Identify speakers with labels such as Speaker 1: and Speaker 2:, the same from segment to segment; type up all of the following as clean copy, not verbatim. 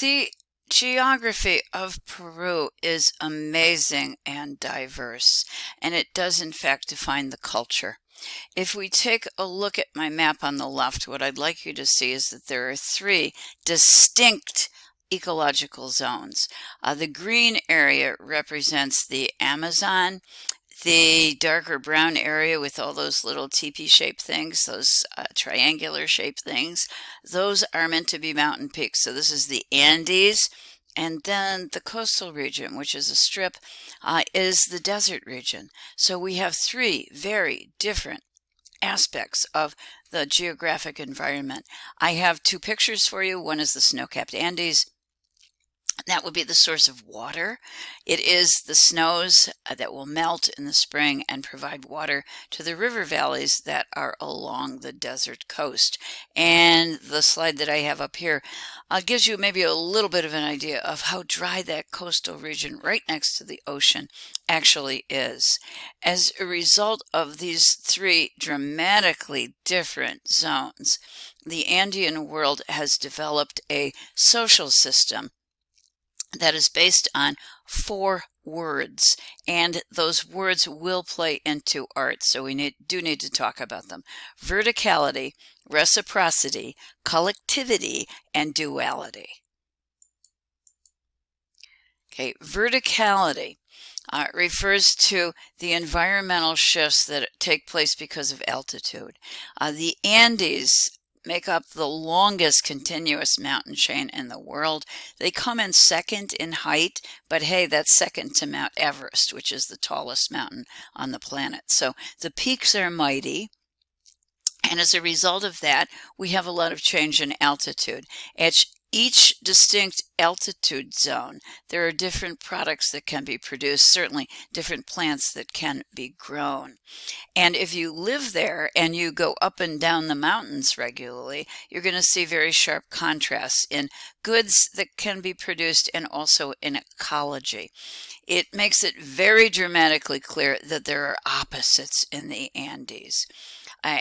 Speaker 1: The geography of Peru is amazing and diverse, and it does in fact define the culture. If we take a look at my map on the left, what I'd like you to see is that there are three distinct ecological zones. The green area represents the Amazon. The darker brown area with all those little teepee-shaped things, those triangular-shaped things, those are meant to be mountain peaks. So this is the Andes. And then the coastal region, which is a strip, is the desert region. So we have three very different aspects of the geographic environment. I have two pictures for you. One is the snow-capped Andes. That would be the source of water. It is the snows that will melt in the spring and provide water to the river valleys that are along the desert coast. And the slide that I have up here gives you maybe a little bit of an idea of how dry that coastal region right next to the ocean actually is. As a result of these three dramatically different zones, the Andean world has developed a social system that is based on 4 words, and those words will play into art, so we do need to talk about them. Verticality, reciprocity, collectivity, and duality. Okay, verticality refers to the environmental shifts that take place because of altitude. The Andes make up the longest continuous mountain chain in the world. They come in second in height, but hey, that's second to Mount Everest, which is the tallest mountain on the planet. So the peaks are mighty. And as a result of that, we have a lot of change in altitude. At each distinct altitude zone, there are different products that can be produced, certainly different plants that can be grown. And if you live there and you go up and down the mountains regularly, you're going to see very sharp contrasts in goods that can be produced and also in ecology. It makes it very dramatically clear that there are opposites in the Andes.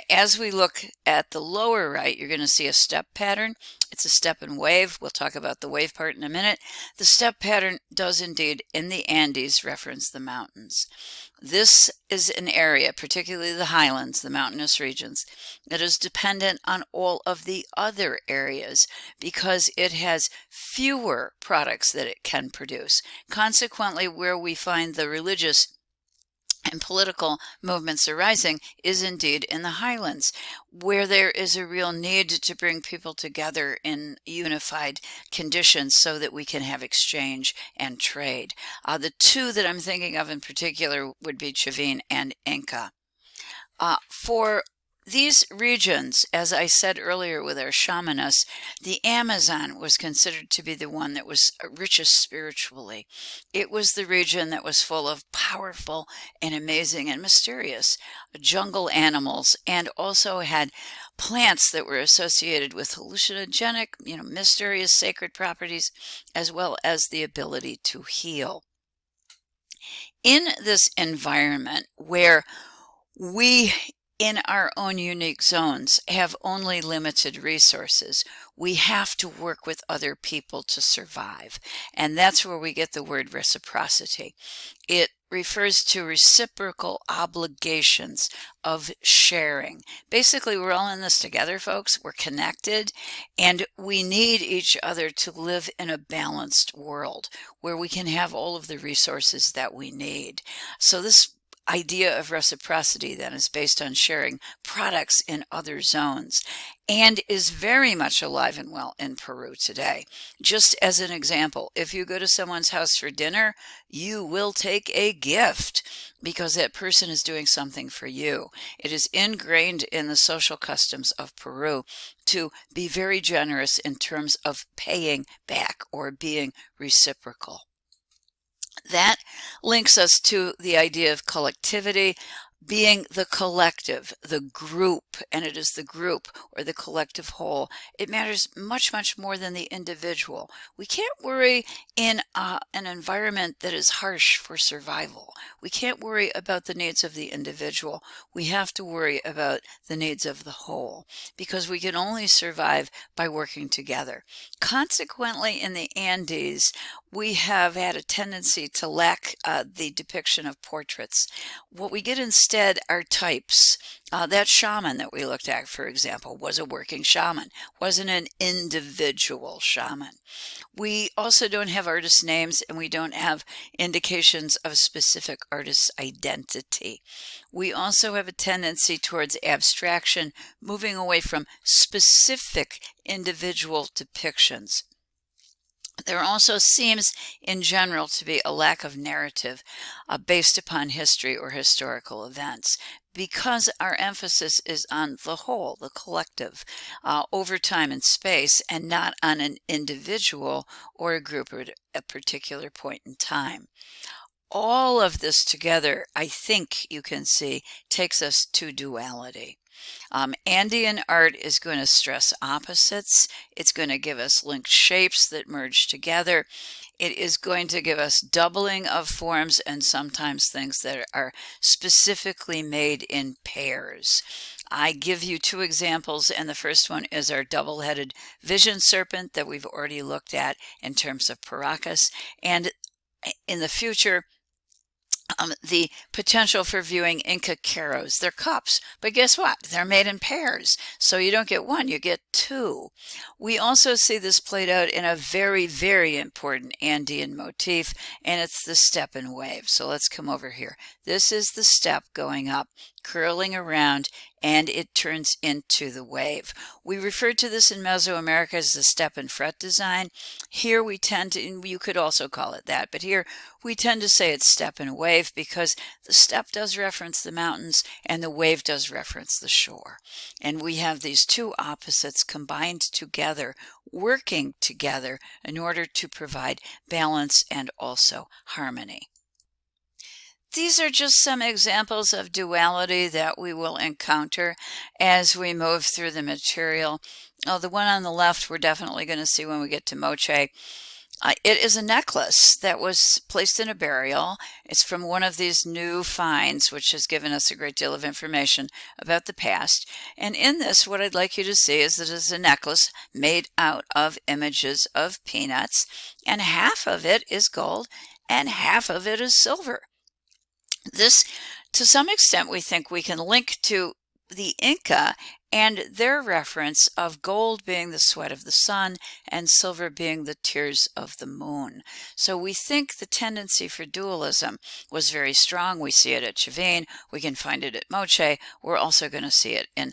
Speaker 1: As we look at the lower right, you're going to see a step pattern. It's a step and wave. We'll talk about the wave part in a minute. The step pattern does indeed in the Andes reference the mountains. This is an area, particularly the highlands, the mountainous regions, that is dependent on all of the other areas because it has fewer products that it can produce. Consequently, where we find the religious and political movements arising is indeed in the highlands, where there is a real need to bring people together in unified conditions so that we can have exchange and trade. The two that I'm thinking of in particular would be Chavin and Inca. For these regions, as I said earlier with our shamanists, the Amazon was considered to be the one that was richest spiritually. It was the region that was full of powerful and amazing and mysterious jungle animals, and also had plants that were associated with hallucinogenic, mysterious sacred properties, as well as the ability to heal. In this environment where we in our own unique zones have only limited resources, we have to work with other people to survive. And that's where we get the word reciprocity. It refers to reciprocal obligations of sharing. Basically, we're all in this together, folks. We're connected, and we need each other to live in a balanced world where we can have all of the resources that we need. So this idea of reciprocity then is based on sharing products in other zones and is very much alive and well in Peru today. Just as an example, if you go to someone's house for dinner, you will take a gift because that person is doing something for you. It is ingrained in the social customs of Peru to be very generous in terms of paying back or being reciprocal. That links us to the idea of collectivity. being the collective, the group, and it is the group or the collective whole. It matters much, much more than the individual. We can't worry in an environment that is harsh for survival. We can't worry about the needs of the individual. We have to worry about the needs of the whole, because we can only survive by working together. Consequently, in the Andes, we have had a tendency to lack the depiction of portraits. What we get instead are types. That shaman that we looked at, for example, was a working shaman, wasn't an individual shaman. We also don't have artist names, and we don't have indications of a specific artist's identity. We also have a tendency towards abstraction, moving away from specific individual depictions. There also seems, in general, to be a lack of narrative based upon history or historical events, because our emphasis is on the whole, the collective, over time and space, and not on an individual or a group at a particular point in time. All of this together, I think you can see, takes us to duality. Andean art is going to stress opposites. It's going to give us linked shapes that merge together. It is going to give us doubling of forms and sometimes things that are specifically made in pairs. I give you two examples, and the first one is our double-headed vision serpent that we've already looked at in terms of Paracas. And in the future, the potential for viewing Inca Caros. They're cups, but guess what? They're made in pairs, so you don't get one, you get two. We also see this played out in a very, very important Andean motif, and it's the step and wave. So let's come over here. This is the step going up, curling around, and it turns into the wave. We refer to this in Mesoamerica as the step and fret design. Here we tend to, and you could also call it that, but here we tend to say it's step and wave because the step does reference the mountains and the wave does reference the shore. And we have these two opposites combined together, working together in order to provide balance and also harmony. These are just some examples of duality that we will encounter as we move through the material. The one on the left we're definitely going to see when we get to Moche. It is a necklace that was placed in a burial. It's from one of these new finds, which has given us a great deal of information about the past. And in this, what I'd like you to see is that it's a necklace made out of images of peanuts, and half of it is gold and half of it is silver. This, to some extent, we think we can link to the Inca and their reference of gold being the sweat of the sun and silver being the tears of the moon. So we think the tendency for dualism was very strong. We see it at Chavin. We can find it at Moche. We're also going to see it in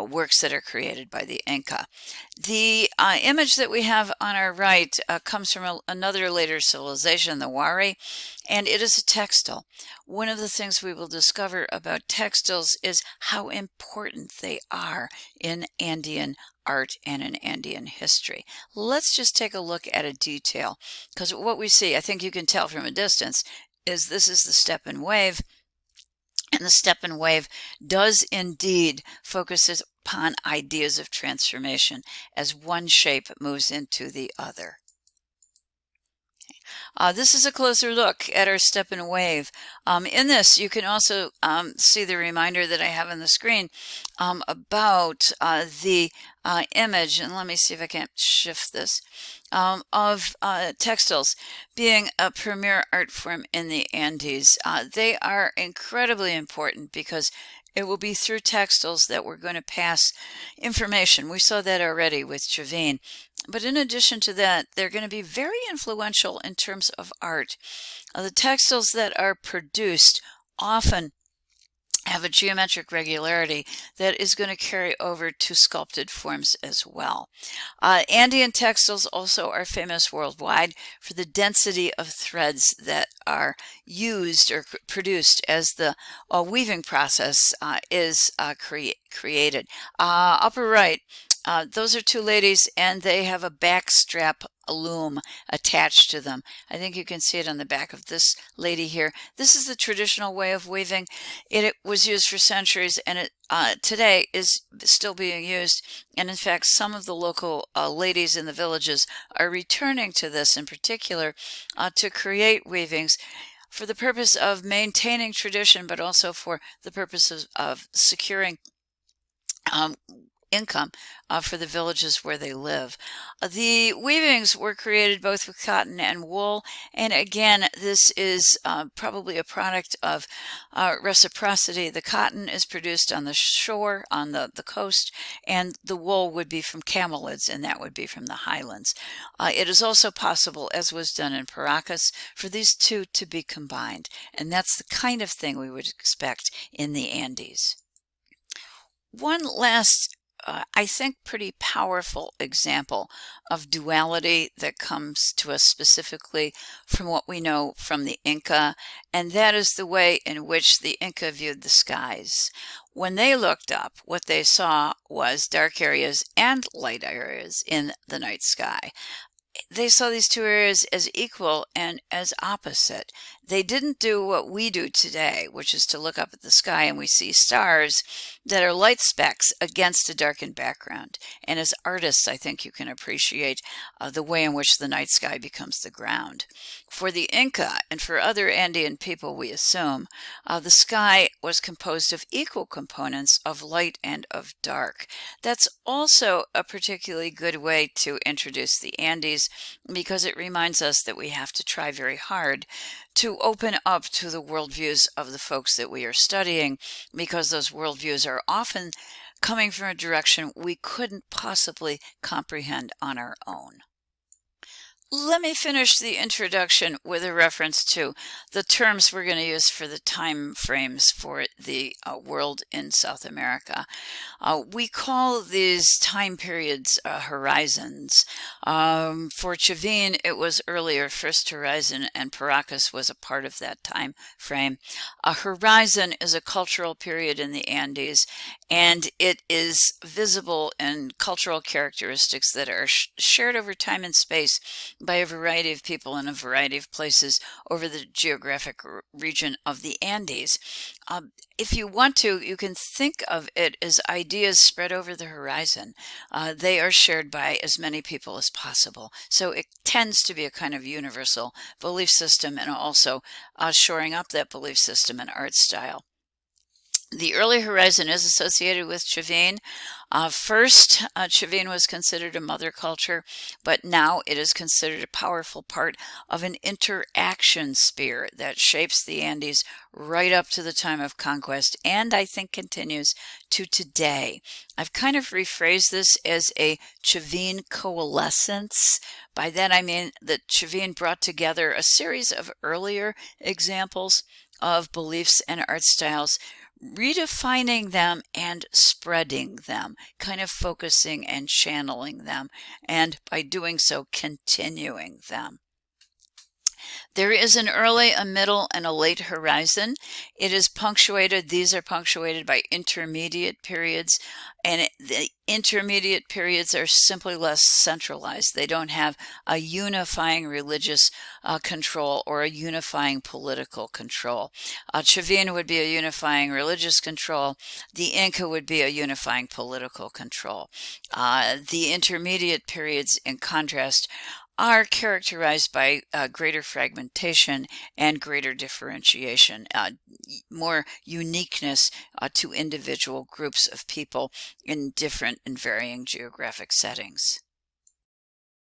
Speaker 1: works that are created by the Inca. The image that we have on our right comes from another later civilization, the Wari, and it is a textile. One of the things we will discover about textiles is how important they are in Andean art and in Andean history. Let's just take a look at a detail, because what we see, I think you can tell from a distance, is this is the step and wave, and the step and wave does indeed focus upon ideas of transformation as one shape moves into the other. This is a closer look at our step and wave. In this, you can also see the reminder that I have on the screen about the image, and let me see if I can shift this, of textiles being a premier art form in the Andes. They are incredibly important because it will be through textiles that we're going to pass information. We saw that already with Chavin. But in addition to that, they're going to be very influential in terms of art. The textiles that are produced often have a geometric regularity that is going to carry over to sculpted forms as well. Andean textiles also are famous worldwide for the density of threads that are used or produced as the weaving process is created. Upper right, Those are two ladies, and they have a backstrap loom attached to them. I think you can see it on the back of this lady here. This is the traditional way of weaving. It was used for centuries, and it today is still being used. And in fact, some of the local ladies in the villages are returning to this in particular to create weavings for the purpose of maintaining tradition, but also for the purpose of securing income for the villages where they live. The weavings were created both with cotton and wool, and again, this is probably a product of reciprocity. The cotton is produced on the shore, on the coast, and the wool would be from camelids, and that would be from the highlands. It is also possible, as was done in Paracas, for these two to be combined, and that's the kind of thing we would expect in the Andes. One last I think pretty powerful example of duality that comes to us specifically from what we know from the Inca, and that is the way in which the Inca viewed the skies. When they looked up, what they saw was dark areas and light areas in the night sky. They saw these two areas as equal and as opposite. They didn't do what we do today, which is to look up at the sky and we see stars that are light specks against a darkened background. And as artists, I think you can appreciate the way in which the night sky becomes the ground. For the Inca and for other Andean people, we assume, the sky was composed of equal components of light and of dark. That's also a particularly good way to introduce the Andes, because it reminds us that we have to try very hard to open up to the worldviews of the folks that we are studying, because those worldviews are often coming from a direction we couldn't possibly comprehend on our own. Let me finish the introduction with a reference to the terms we're going to use for the time frames for the world in South America. We call these time periods horizons. For Chavin, it was earlier, first horizon, and Paracas was a part of that time frame. A horizon is a cultural period in the Andes, and it is visible in cultural characteristics that are shared over time and space by a variety of people in a variety of places over the geographic region of the Andes. If you want to, you can think of it as ideas spread over the horizon. They are shared by as many people as possible. So it tends to be a kind of universal belief system, and also shoring up that belief system and art style. The early horizon is associated with Chavin. First, Chavin was considered a mother culture, but now it is considered a powerful part of an interaction sphere that shapes the Andes right up to the time of conquest, and I think continues to today. I've kind of rephrased this as a Chavin coalescence. By that I mean that Chavin brought together a series of earlier examples of beliefs and art styles, redefining them and spreading them, kind of focusing and channeling them, and by doing so, continuing them. There is an early, a middle, and a late horizon. It is punctuated, these are punctuated by intermediate periods, and the intermediate periods are simply less centralized. They don't have a unifying religious control or a unifying political control. Chavin would be a unifying religious control. The Inca would be a unifying political control. The intermediate periods, in contrast, are characterized by greater fragmentation and greater differentiation, more uniqueness to individual groups of people in different and varying geographic settings.